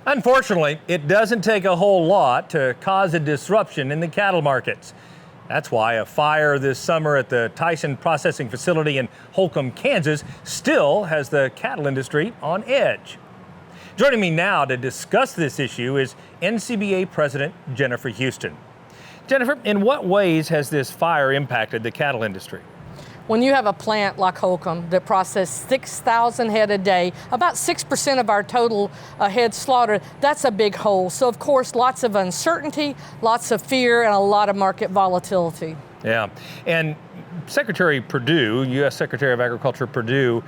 Unfortunately, it doesn't take a whole lot to cause a disruption in the cattle markets. That's why a fire this summer at the Tyson processing facility in Holcomb, Kansas, still has the cattle industry on edge. Joining me now to discuss this issue is NCBA President Jennifer Houston. Jennifer, in what ways has this fire impacted the cattle industry? When you have a plant like Holcomb that processes 6,000 head a day, about 6% of our total head slaughtered, that's a big hole. So of course, lots of uncertainty, lots of fear, and a lot of market volatility. Yeah, and Secretary Perdue, U.S. Secretary of Agriculture Perdue,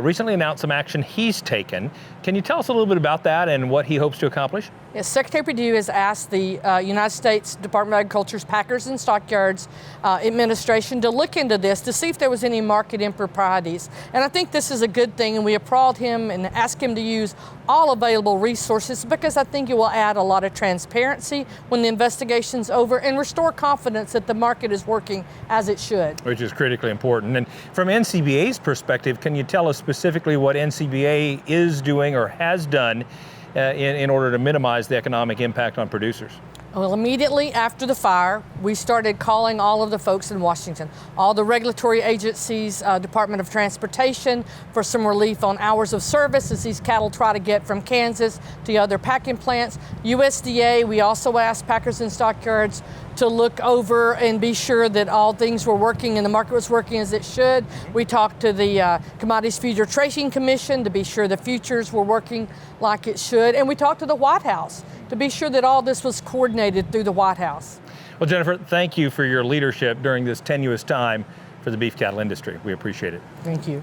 recently announced some action he's taken. Can you tell us a little bit about that and what he hopes to accomplish? Yes, Secretary Perdue has asked the United States Department of Agriculture's Packers and Stockyards Administration to look into this to see if there was any market improprieties. And I think this is a good thing, and we applaud him and ask him to use all available resources because I think it will add a lot of transparency when the investigation's over and restore confidence that the market is working as it should. Which is critically important. And from NCBA's perspective, can you tell us specifically what NCBA is doing or has done in order to minimize the economic impact on producers? Well, immediately after the fire, we started calling all of the folks in Washington, all the regulatory agencies, Department of Transportation, for some relief on hours of service as these cattle try to get from Kansas to other packing plants. USDA, we also asked Packers and Stockyards to look over and be sure that all things were working and the market was working as it should. We talked to the Commodities Future Trading Commission to be sure the futures were working like it should. And we talked to the White House to be sure that all this was coordinated through the White House. Well, Jennifer, thank you for your leadership during this tenuous time for the beef cattle industry. We appreciate it. Thank you.